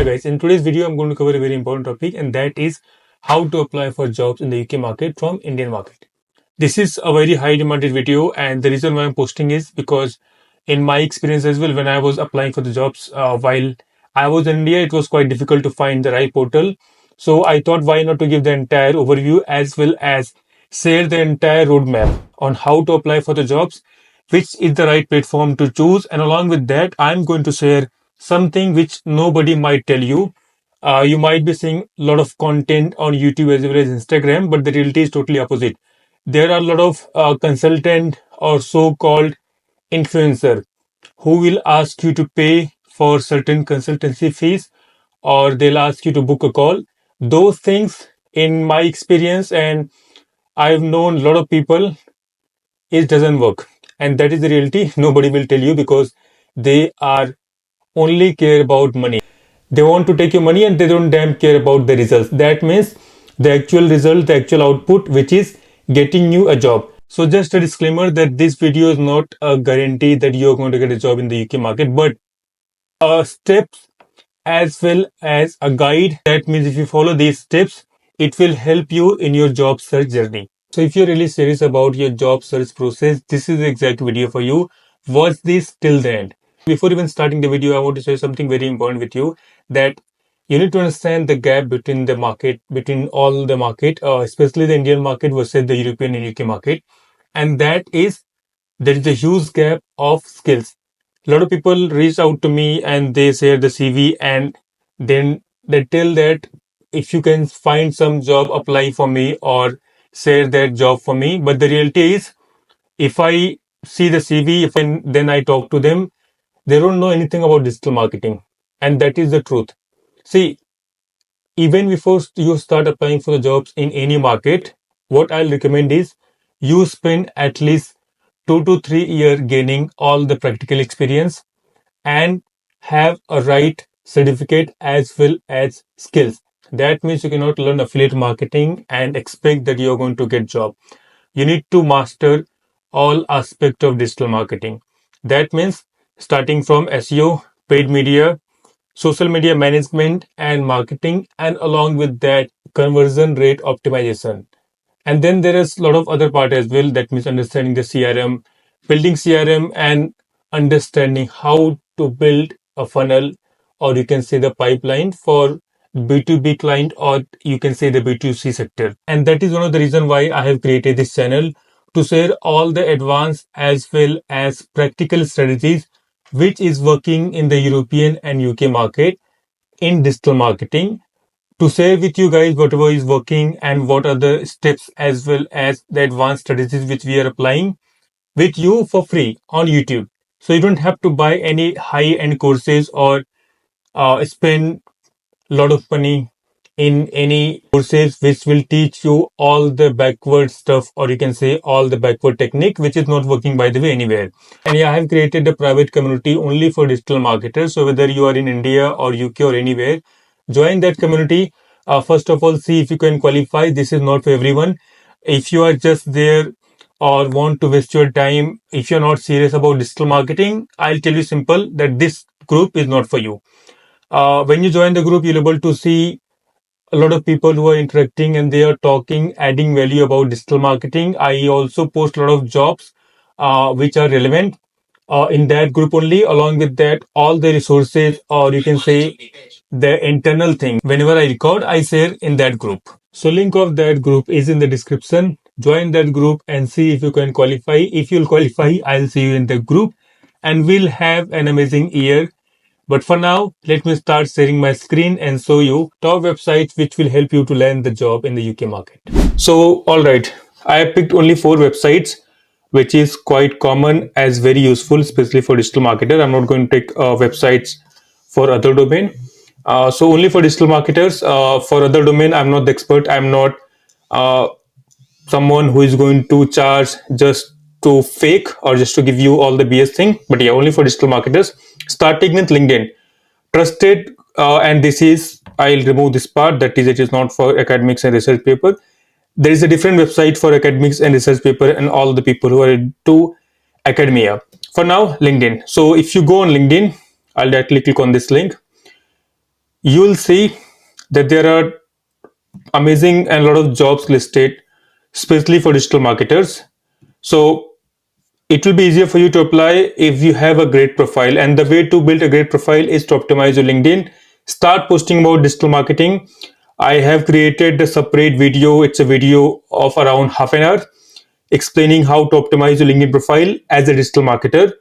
guys, in today's video I'm going to cover a very important topic, and that is how to apply for jobs in the UK market from Indian market. This is a very high demanded video, and the reason why I'm posting is because in my experience as well, when I was applying for the jobs while I was in India, it was quite difficult to find the right portal. So I thought, why not to give the entire overview as well as share the entire roadmap on how to apply for the jobs, which is the right platform to choose. And along with that, I'm going to share something which nobody might tell you. You might be seeing a lot of content on YouTube as well as Instagram, but the reality is totally opposite. There are a lot of consultant or so-called influencer who will ask you to pay for certain consultancy fees, or they'll ask you to book a call. Those things, in my experience, and I've known a lot of people, it doesn't work. And that is the reality. Nobody will tell you because they are only care about money. They want to take your money and they don't damn care about the results. That means the actual result, the actual output, which is getting you a job. So just a disclaimer that this video is not a guarantee that you're going to get a job in the UK market, but steps as well as a guide. That means if you follow these steps, it will help you in your job search journey. So if you're really serious about your job search process, this is the exact video for you. Watch this till the end. Before even starting the video, I want to say something very important with you, that you need to understand the gap between the market, between all the market, especially the Indian market versus the European and UK market. And that is, there is a huge gap of skills. A lot of people reach out to me and they share the CV, and then they tell that if you can find some job, apply for me or share that job for me. But the reality is, if I see the CV, then I talk to them, they don't know anything about digital marketing. And that is the truth. See, even before you start applying for the jobs in any market, what I'll recommend is you spend at least 2 to 3 years gaining all the practical experience and have a right certificate as well as skills. That means you cannot learn affiliate marketing and expect that you're going to get job. You need to master all aspect of digital marketing. That means starting from SEO, paid media, social media management and marketing, and along with that, conversion rate optimization. And then there is a lot of other part as well. That means understanding the CRM, building CRM, and understanding how to build a funnel, or you can say the pipeline for B2B client, or you can say the B2C sector. And that is one of the reason why I have created this channel, to share all the advanced as well as practical strategies which is working in the European and UK market in digital marketing, to share with you guys whatever is working and what are the steps as well as the advanced strategies which we are applying with you for free on YouTube. So you don't have to buy any high-end courses or spend a lot of money in any courses which will teach you all the backward stuff, or you can say all the backward technique, which is not working by the way anywhere. And yeah, I have created a private community only for digital marketers. So whether you are in India or UK or anywhere, join that community. First of all, see if you can qualify. This is not for everyone. If you are just there or want to waste your time, if you're not serious about digital marketing, I'll tell you simple that this group is not for you. When you join the group, you'll be able to see a lot of people who are interacting and they are talking, adding value about digital marketing. I also post a lot of jobs which are relevant in that group only. Along with that, all the resources, or you can say the internal thing, whenever I record, I share in that group. So link of that group is in the description. Join that group and see if you can qualify. If you'll qualify, I'll see you in the group and we'll have an amazing year. But for now, let me start sharing my screen and show you top websites which will help you to land the job in the UK market. So, alright, I have picked only 4 websites, which is quite common as very useful, especially for digital marketer. I'm not going to take websites for other domain. So only for digital marketers. For other domain, I'm not the expert. I'm not someone who is going to charge just to fake or just to give you all the BS thing. But yeah, only for digital marketers. Starting with LinkedIn, trusted, and this is, I'll remove this part, that is, it is not for academics and research paper. There is a different website for academics and research paper and all the people who are into academia. For now, LinkedIn. So if you go on LinkedIn, I'll directly click on this link. you will see that there are amazing and a lot of jobs listed, especially for digital marketers. So it will be easier for you to apply if you have a great profile. And the way to build a great profile is to optimize your LinkedIn. Start posting about digital marketing. I have created a separate video. It's a video of around half an hour explaining how to optimize your LinkedIn profile as a digital marketer.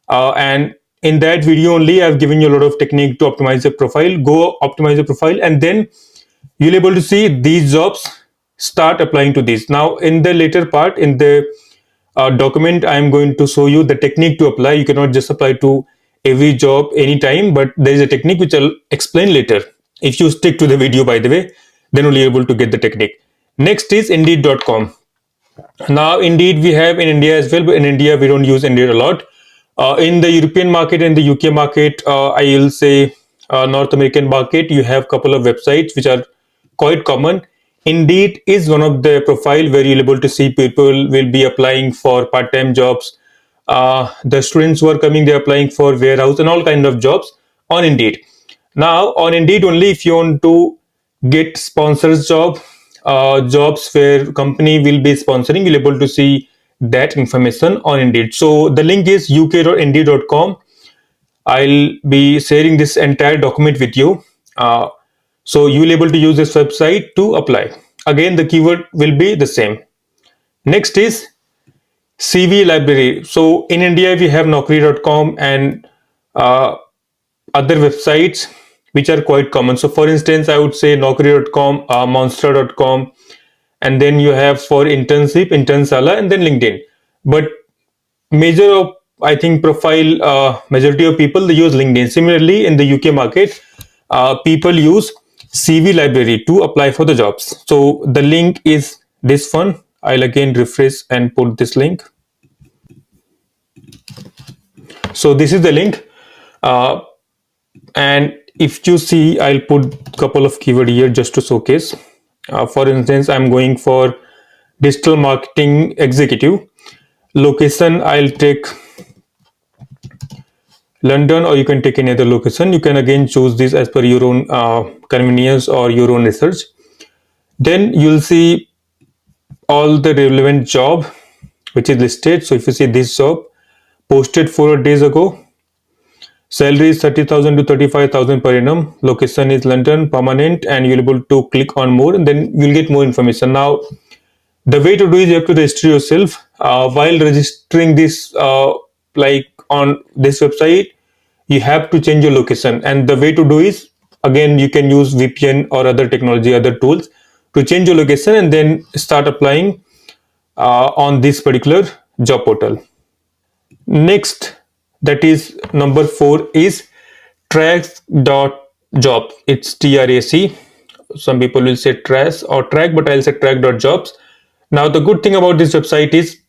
And in that video only, I've given you a lot of technique to optimize your profile. Go optimize your profile, and then you'll able to see these jobs. Start applying to these. Now, in the later part, in the document, I'm going to show you the technique to apply. You cannot just apply to every job anytime, but there is a technique which I'll explain later. If you stick to the video, by the way, then only able to get the technique. Next is Indeed.com. Now, Indeed, we have in India as well, but in India, we don't use Indeed a lot. In the European market and the UK market, I will say North American market, you have a couple of websites which are quite common. Indeed is one of the profile where you're able to see people will be applying for part-time jobs. The students who are coming, they're applying for warehouse and all kind of jobs on Indeed. Now, on Indeed only, if you want to get sponsors jobs where company will be sponsoring, you'll able to see that information on Indeed. So the link is uk.indeed.com. I'll be sharing this entire document with you. So you'll able to use this website to apply. Again, the keyword will be the same. Next is CV library. So in India, we have naukri.com and uh, other websites which are quite common. So for instance, I would say naukri.com, monster.com, and then you have for internship, internsala, and then LinkedIn. But major of, I think, profile, majority of people, they use LinkedIn. Similarly, in the UK market, people use CV library to apply for the jobs. So the link is this one. I'll again refresh and put this link. So this is the link. Uh, and if you see, I'll put a couple of keyword here just to showcase. For instance, I'm going for digital marketing executive. Location, I'll take London, or you can take any other location. You can again choose this as per your own convenience or your own research. Then you'll see all the relevant job which is listed. So if you see this job posted 4 days ago, salary is 30,000 to 35,000 per annum. Location is London, permanent, and you'll be able to click on more, and then you'll get more information. Now, the way to do is you have to register yourself. While registering this, like on this website, you have to change your location. And the way to do is, again, you can use VPN or other technology, other tools to change your location and then start applying on this particular job portal. Next, that is number 4 is track.job. It's TRAC. Some people will say trash or track, but I'll say track.jobs. Now, the good thing about this website is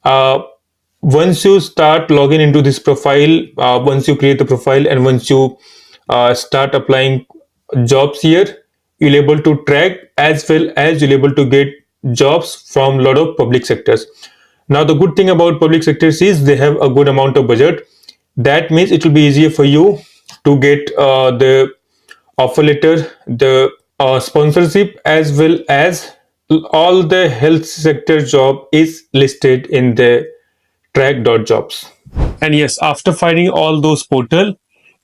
uh, once you start logging into this profile, once you create the profile and once you start applying jobs here, you'll able to track as well as you'll able to get jobs from a lot of public sectors. Now, the good thing about public sectors is they have a good amount of budget. That means it will be easier for you to get the offer letter, the sponsorship, as well as all the health sector job is listed in the track.jobs. And yes, after finding all those portal,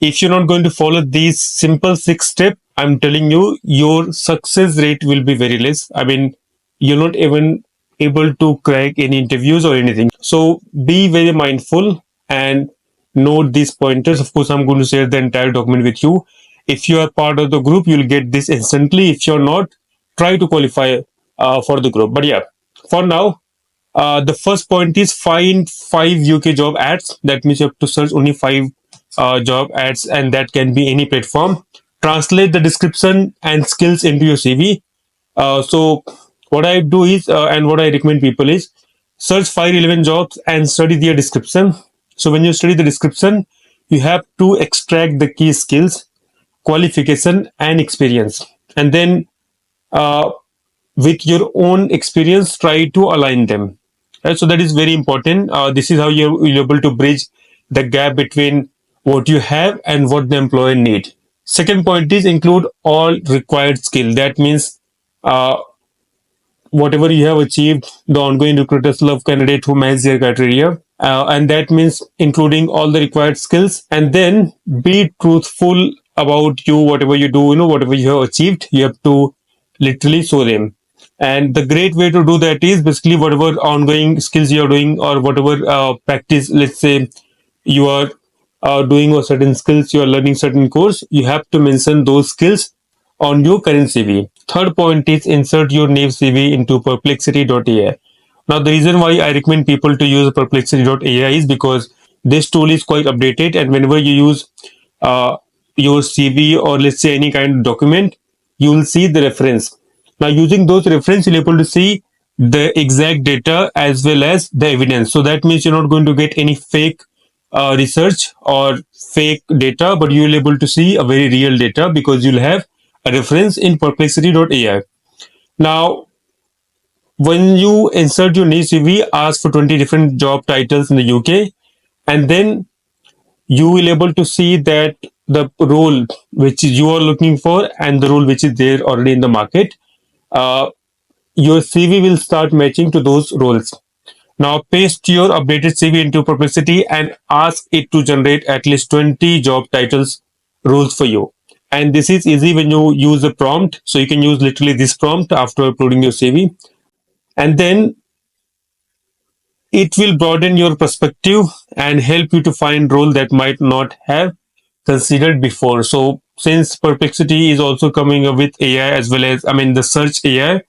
if you're not going to follow these simple 6 steps, I'm telling you, your success rate will be very less. I mean, you're not even able to crack any interviews or anything. So be very mindful and note these pointers. Of course, I'm going to share the entire document with you. If you are part of the group, you'll get this instantly. If you're not, try to qualify for the group. But yeah, for now, the first point is find 5 UK job ads. That means you have to search only 5 job ads, and that can be any platform. Translate the description and skills into your CV. So what I do is, and what I recommend people is, search 5 relevant jobs and study their description. So when you study the description, you have to extract the key skills, qualification, and experience, and then uh, with your own experience, try to align them. Right? So that is very important. This is how you're able to bridge the gap between what you have and what the employer need. Second point is include all required skill. That means uh, whatever you have achieved, the ongoing recruiters love candidate who match their criteria. And that means including all the required skills, and then be truthful about you, whatever you do, whatever you have achieved, you have to literally show them. And the great way to do that is basically whatever ongoing skills you are doing, or whatever practice, let's say you are doing a certain skills, you are learning certain course, you have to mention those skills on your current CV. Third point is insert your new CV into perplexity.ai. Now, the reason why I recommend people to use perplexity.ai is because this tool is quite updated, and whenever you use uh, your CV, or let's say any kind of document, you will see the reference. Now, using those reference, you'll be able to see the exact data as well as the evidence. So that means you're not going to get any fake research or fake data, but you'll be able to see a very real data because you'll have a reference in perplexity.ai. Now, when you insert your niche CV, ask for 20 different job titles in the UK, and then you will able to see that the role which you are looking for and the role which is there already in the market, uh, your CV will start matching to those roles. Now paste your updated CV into Perplexity and ask it to generate at least 20 job titles roles for you. And this is easy when you use a prompt. So you can use literally this prompt after uploading your CV. And then it will broaden your perspective and help you to find role that might not have considered before. So since Perplexity is also coming up with AI as well as, I mean, the search AI,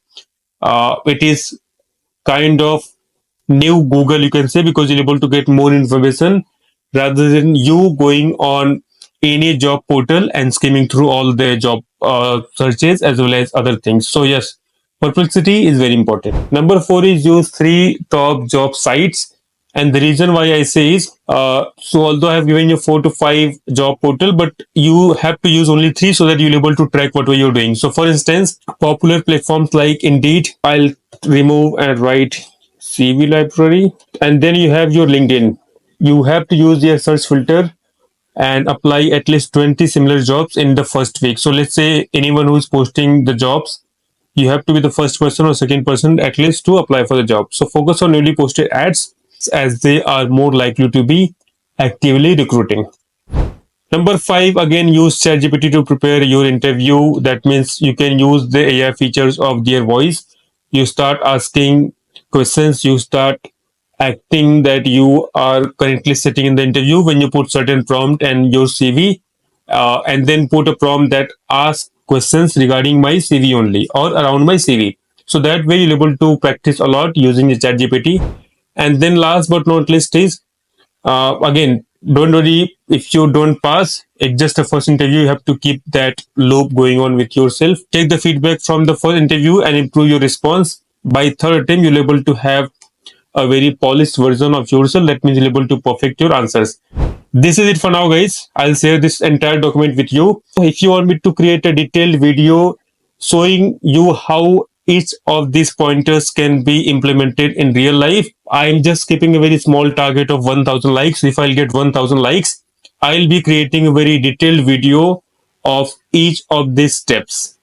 it is kind of new Google, you can say, because you're able to get more information rather than you going on any job portal and skimming through all the job searches as well as other things. So yes, perplexity is very important. Number four is use three top job sites. And the reason why I say is, so although I have given you 4 to 5 job portal, but you have to use only three so that you'll be able to track what you're doing. So for instance, popular platforms like Indeed, I'll remove and write CV library. And then you have your LinkedIn. You have to use your search filter and apply at least 20 similar jobs in the first week. So let's say anyone who is posting the jobs, you have to be the first person or second person at least to apply for the job. So focus on newly posted ads as they are more likely to be actively recruiting. Number five, again, use ChatGPT to prepare your interview. That means you can use the AI features of their voice. You start asking questions, you start acting that you are currently sitting in the interview when you put certain prompt and your CV, and then put a prompt that asks questions regarding my CV only or around my CV. So that way you're able to practice a lot using the ChatGPT. And then last but not least is, again, don't worry if you don't pass. It's just a first interview. You have to keep that loop going on with yourself. Take the feedback from the first interview and improve your response. By third attempt, you'll be able to have a very polished version of yourself. That means you'll be able to perfect your answers. This is it for now, guys. I'll share this entire document with you. If you want me to create a detailed video showing you how each of these pointers can be implemented in real life, I'm just keeping a very small target of 1000 likes. If I'll get 1000 likes, I'll be creating a very detailed video of each of these steps.